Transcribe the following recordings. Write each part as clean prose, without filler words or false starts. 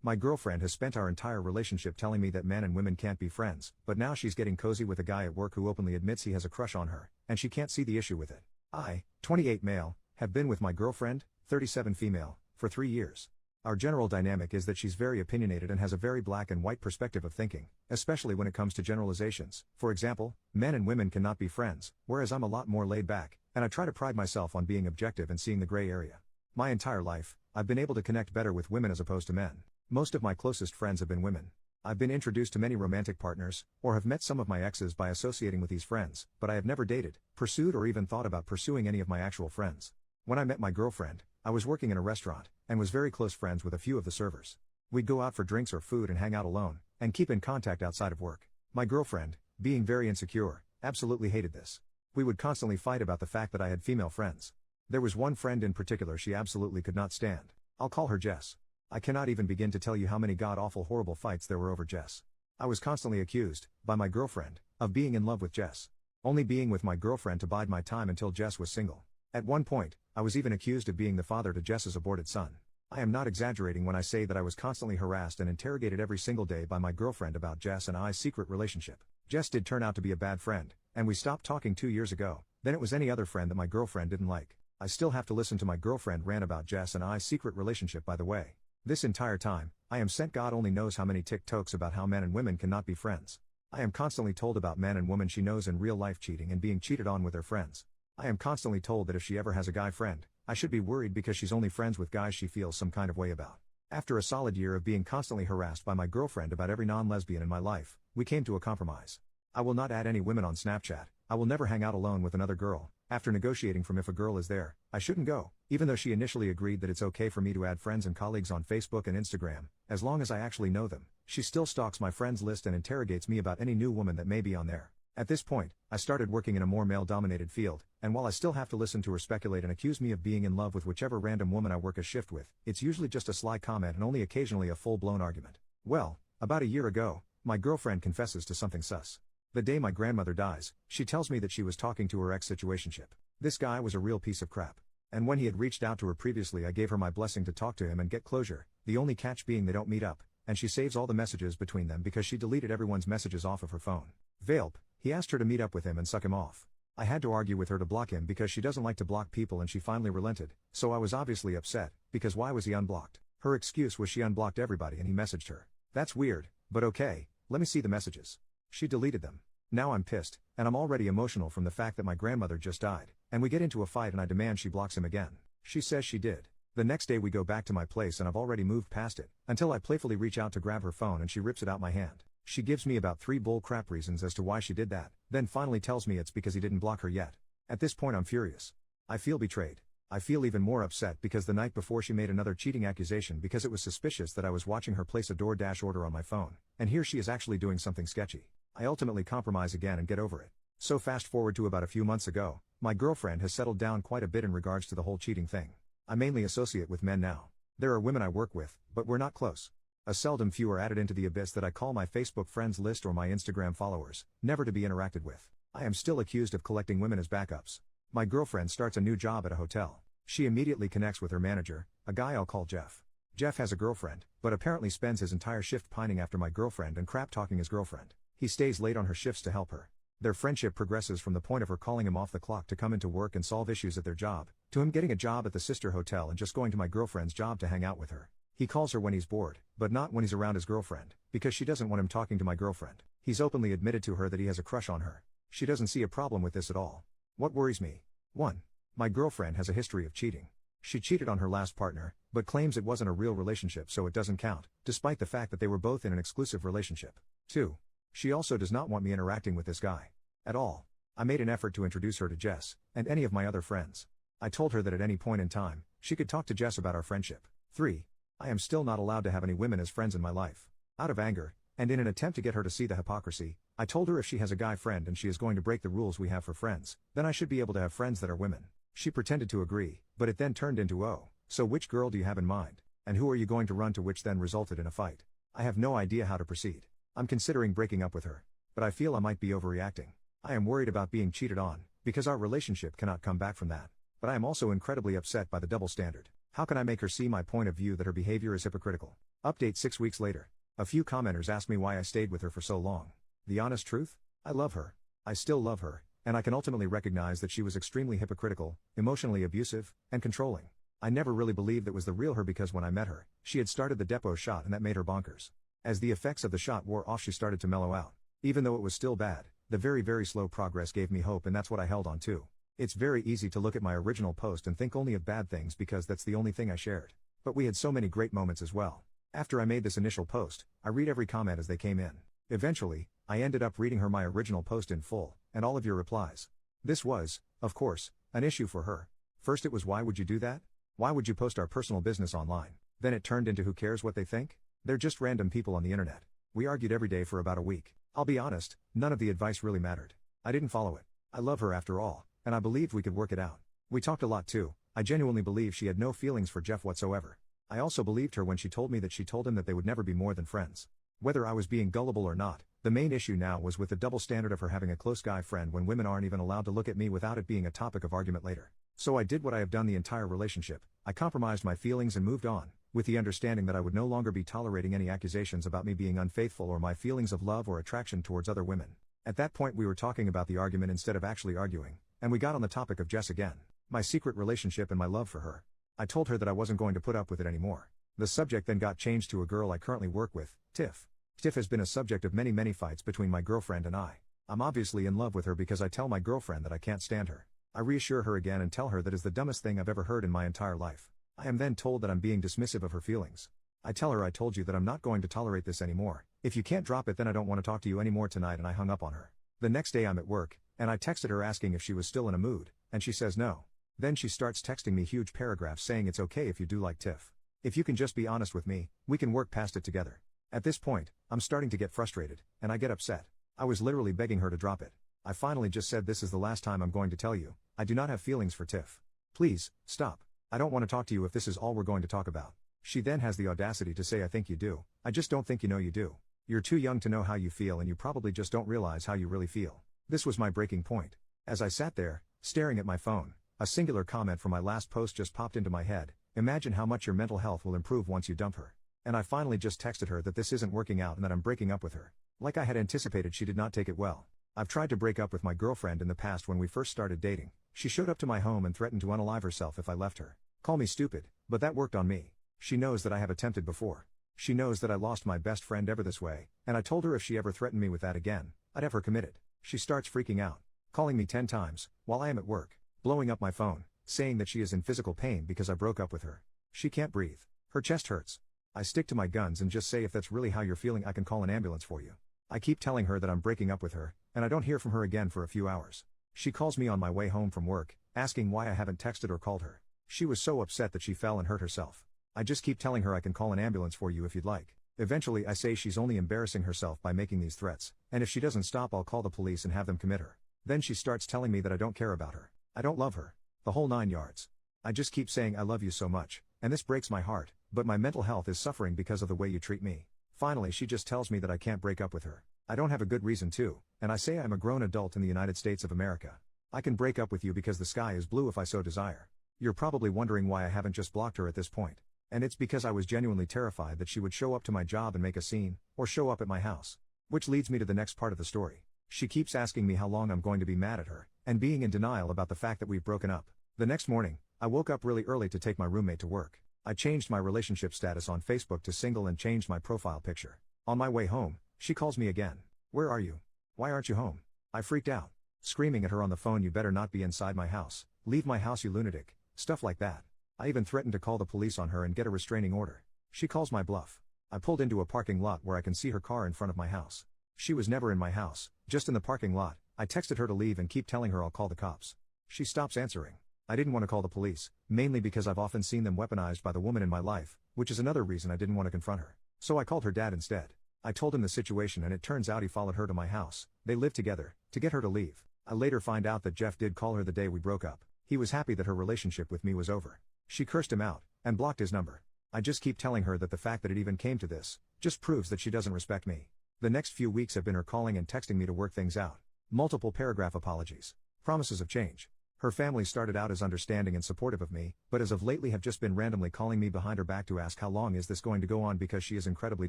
My girlfriend has spent our entire relationship telling me that men and women can't be friends, but now she's getting cozy with a guy at work who openly admits he has a crush on her, and she can't see the issue with it. I, 28 male, have been with my girlfriend, 37 female, for 3 years. Our general dynamic is that she's very opinionated and has a very black and white perspective of thinking, especially when it comes to generalizations. For example, men and women cannot be friends, whereas I'm a lot more laid back, and I try to pride myself on being objective and seeing the gray area. My entire life, I've been able to connect better with women as opposed to men. Most of my closest friends have been women. I've been introduced to many romantic partners, or have met some of my exes by associating with these friends, but I have never dated, pursued or even thought about pursuing any of my actual friends. When I met my girlfriend, I was working in a restaurant, and was very close friends with a few of the servers. We'd go out for drinks or food and hang out alone, and keep in contact outside of work. My girlfriend, being very insecure, absolutely hated this. We would constantly fight about the fact that I had female friends. There was one friend in particular she absolutely could not stand. I'll call her Jess. I cannot even begin to tell you how many god-awful horrible fights there were over Jess. I was constantly accused, by my girlfriend, of being in love with Jess. Only being with my girlfriend to bide my time until Jess was single. At one point, I was even accused of being the father to Jess's aborted son. I am not exaggerating when I say that I was constantly harassed and interrogated every single day by my girlfriend about Jess and I's secret relationship. Jess did turn out to be a bad friend, and we stopped talking 2 years ago. Then it was any other friend that my girlfriend didn't like. I still have to listen to my girlfriend rant about Jess and I's secret relationship, by the way. This entire time, I am sent God only knows how many TikToks about how men and women cannot be friends. I am constantly told about men and women she knows in real life cheating and being cheated on with their friends. I am constantly told that if she ever has a guy friend, I should be worried because she's only friends with guys she feels some kind of way about. After a solid year of being constantly harassed by my girlfriend about every non-lesbian in my life, we came to a compromise. I will not add any women on Snapchat. I will never hang out alone with another girl. After negotiating from if a girl is there, I shouldn't go, even though she initially agreed that it's okay for me to add friends and colleagues on Facebook and Instagram, as long as I actually know them. She still stalks my friends list and interrogates me about any new woman that may be on there. At this point, I started working in a more male-dominated field, and while I still have to listen to her speculate and accuse me of being in love with whichever random woman I work a shift with, it's usually just a sly comment and only occasionally a full-blown argument. Well, about a year ago, my girlfriend confesses to something sus. The day my grandmother dies, she tells me that she was talking to her ex-situationship. This guy was a real piece of crap. And when he had reached out to her previously, I gave her my blessing to talk to him and get closure, the only catch being they don't meet up, and she saves all the messages between them because she deleted everyone's messages off of her phone. Velp, he asked her to meet up with him and suck him off. I had to argue with her to block him because she doesn't like to block people, and she finally relented, so I was obviously upset, because why was he unblocked? Her excuse was she unblocked everybody and he messaged her. That's weird, but okay, let me see the messages. She deleted them. Now I'm pissed, and I'm already emotional from the fact that my grandmother just died, and we get into a fight and I demand she blocks him again. She says she did. The next day we go back to my place and I've already moved past it, until I playfully reach out to grab her phone and she rips it out my hand. She gives me about 3 bull crap reasons as to why she did that, then finally tells me it's because he didn't block her yet. At this point I'm furious. I feel betrayed. I feel even more upset because the night before she made another cheating accusation because it was suspicious that I was watching her place a DoorDash order on my phone, and here she is actually doing something sketchy. I ultimately compromise again and get over it. So fast forward to about a few months ago, my girlfriend has settled down quite a bit in regards to the whole cheating thing. I mainly associate with men now. There are women I work with, but we're not close. A seldom few are added into the abyss that I call my Facebook friends list or my Instagram followers, never to be interacted with. I am still accused of collecting women as backups. My girlfriend starts a new job at a hotel. She immediately connects with her manager, a guy I'll call Jeff. Jeff has a girlfriend, but apparently spends his entire shift pining after my girlfriend and crap talking his girlfriend. He stays late on her shifts to help her. Their friendship progresses from the point of her calling him off the clock to come into work and solve issues at their job, to him getting a job at the sister hotel and just going to my girlfriend's job to hang out with her. He calls her when he's bored, but not when he's around his girlfriend, because she doesn't want him talking to my girlfriend. He's openly admitted to her that he has a crush on her. She doesn't see a problem with this at all. What worries me? 1. My girlfriend has a history of cheating. She cheated on her last partner, but claims it wasn't a real relationship so it doesn't count, despite the fact that they were both in an exclusive relationship. 2. She also does not want me interacting with this guy. At all. I made an effort to introduce her to Jess, and any of my other friends. I told her that at any point in time, she could talk to Jess about our friendship. 3. I am still not allowed to have any women as friends in my life. Out of anger, and in an attempt to get her to see the hypocrisy, I told her if she has a guy friend and she is going to break the rules we have for friends, then I should be able to have friends that are women. She pretended to agree, but it then turned into oh, so which girl do you have in mind? And who are you going to run to, which then resulted in a fight. I have no idea how to proceed. I'm considering breaking up with her, but I feel I might be overreacting. I am worried about being cheated on, because our relationship cannot come back from that. But I am also incredibly upset by the double standard. How can I make her see my point of view that her behavior is hypocritical? Update 6 weeks later. A few commenters asked me why I stayed with her for so long. The honest truth? I love her. I still love her, and I can ultimately recognize that she was extremely hypocritical, emotionally abusive, and controlling. I never really believed that was the real her because when I met her, she had started the Depot shot and that made her bonkers. As the effects of the shot wore off, she started to mellow out. Even though it was still bad, the very slow progress gave me hope, and that's what I held on to. It's very easy to look at my original post and think only of bad things because that's the only thing I shared. But we had so many great moments as well. After I made this initial post, I read every comment as they came in. Eventually, I ended up reading her my original post in full, and all of your replies. This was, of course, an issue for her. First it was, why would you do that? Why would you post our personal business online? Then it turned into, who cares what they think? They're just random people on the internet. We argued every day for about a week. I'll be honest, none of the advice really mattered. I didn't follow it. I love her after all, and I believed we could work it out. We talked a lot too. I genuinely believe she had no feelings for Jeff whatsoever. I also believed her when she told me that she told him that they would never be more than friends. Whether I was being gullible or not, the main issue now was with the double standard of her having a close guy friend when women aren't even allowed to look at me without it being a topic of argument later. So I did what I have done the entire relationship. I compromised my feelings and moved on, with the understanding that I would no longer be tolerating any accusations about me being unfaithful or my feelings of love or attraction towards other women. At that point we were talking about the argument instead of actually arguing, and we got on the topic of Jess again, my secret relationship and my love for her. I told her that I wasn't going to put up with it anymore. The subject then got changed to a girl I currently work with, Tiff. Tiff has been a subject of many fights between my girlfriend and I. I'm obviously in love with her because I tell my girlfriend that I can't stand her. I reassure her again and tell her that is the dumbest thing I've ever heard in my entire life. I am then told that I'm being dismissive of her feelings. I tell her I told you that I'm not going to tolerate this anymore. If you can't drop it then I don't want to talk to you anymore tonight, and I hung up on her. The next day I'm at work, and I texted her asking if she was still in a mood, and she says no. Then she starts texting me huge paragraphs saying it's okay if you do like Tiff. If you can just be honest with me, we can work past it together. At this point, I'm starting to get frustrated, and I get upset. I was literally begging her to drop it. I finally just said, this is the last time I'm going to tell you, I do not have feelings for Tiff. Please, stop. I don't want to talk to you if this is all we're going to talk about. She then has the audacity to say, I think you do. I just don't think you know you do. You're too young to know how you feel, and you probably just don't realize how you really feel. This was my breaking point. As I sat there, staring at my phone, a singular comment from my last post just popped into my head. Imagine how much your mental health will improve once you dump her. And I finally just texted her that this isn't working out and that I'm breaking up with her. Like I had anticipated, she did not take it well. I've tried to break up with my girlfriend in the past when we first started dating. She showed up to my home and threatened to unalive herself if I left her. Call me stupid, but that worked on me. She knows that I have attempted before. She knows that I lost my best friend ever this way, and I told her if she ever threatened me with that again, I'd have her committed. She starts freaking out, calling me 10 times, while I am at work, blowing up my phone, saying that she is in physical pain because I broke up with her. She can't breathe. Her chest hurts. I stick to my guns and just say, if that's really how you're feeling, I can call an ambulance for you. I keep telling her that I'm breaking up with her, and I don't hear from her again for a few hours. She calls me on my way home from work, asking why I haven't texted or called her. She was so upset that she fell and hurt herself. I just keep telling her I can call an ambulance for you if you'd like. Eventually I say she's only embarrassing herself by making these threats, and if she doesn't stop I'll call the police and have them commit her. Then she starts telling me that I don't care about her. I don't love her. The whole 9 yards. I just keep saying I love you so much, and this breaks my heart, but my mental health is suffering because of the way you treat me. Finally she just tells me that I can't break up with her. I don't have a good reason to, and I say I'm a grown adult in the United States of America. I can break up with you because the sky is blue if I so desire. You're probably wondering why I haven't just blocked her at this point. And it's because I was genuinely terrified that she would show up to my job and make a scene, or show up at my house. Which leads me to the next part of the story. She keeps asking me how long I'm going to be mad at her, and being in denial about the fact that we've broken up. The next morning, I woke up really early to take my roommate to work. I changed my relationship status on Facebook to single and changed my profile picture. On my way home, she calls me again. Where are you? Why aren't you home? I freaked out, screaming at her on the phone, you better not be inside my house. Leave my house, you lunatic. Stuff like that. I even threatened to call the police on her and get a restraining order. She calls my bluff. I pulled into a parking lot where I can see her car in front of my house. She was never in my house, just in the parking lot. I texted her to leave and keep telling her I'll call the cops. She stops answering. I didn't want to call the police, mainly because I've often seen them weaponized by the woman in my life, which is another reason I didn't want to confront her. So I called her dad instead. I told him the situation and it turns out he followed her to my house. They lived together, to get her to leave. I later find out that Jeff did call her the day we broke up. He was happy that her relationship with me was over. She cursed him out, and blocked his number. I just keep telling her that the fact that it even came to this, just proves that she doesn't respect me. The next few weeks have been her calling and texting me to work things out. Multiple paragraph apologies. Promises of change. Her family started out as understanding and supportive of me, but as of lately have just been randomly calling me behind her back to ask how long is this going to go on because she is incredibly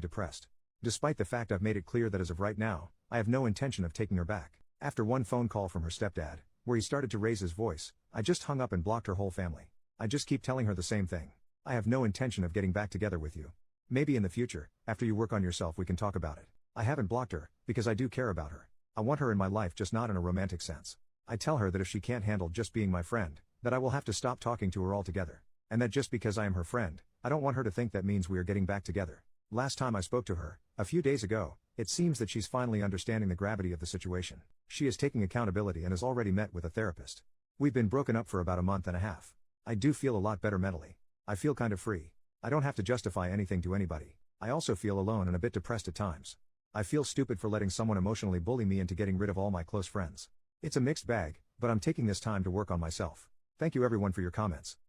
depressed. Despite the fact I've made it clear that as of right now, I have no intention of taking her back. After one phone call from her stepdad, where he started to raise his voice, I just hung up and blocked her whole family. I just keep telling her the same thing. I have no intention of getting back together with you. Maybe in the future, after you work on yourself we can talk about it. I haven't blocked her, because I do care about her. I want her in my life, just not in a romantic sense. I tell her that if she can't handle just being my friend, that I will have to stop talking to her altogether. And that just because I am her friend, I don't want her to think that means we are getting back together. Last time I spoke to her, a few days ago, it seems that she's finally understanding the gravity of the situation. She is taking accountability and has already met with a therapist. We've been broken up for about a month and a half. I do feel a lot better mentally. I feel kind of free. I don't have to justify anything to anybody. I also feel alone and a bit depressed at times. I feel stupid for letting someone emotionally bully me into getting rid of all my close friends. It's a mixed bag, but I'm taking this time to work on myself. Thank you everyone for your comments.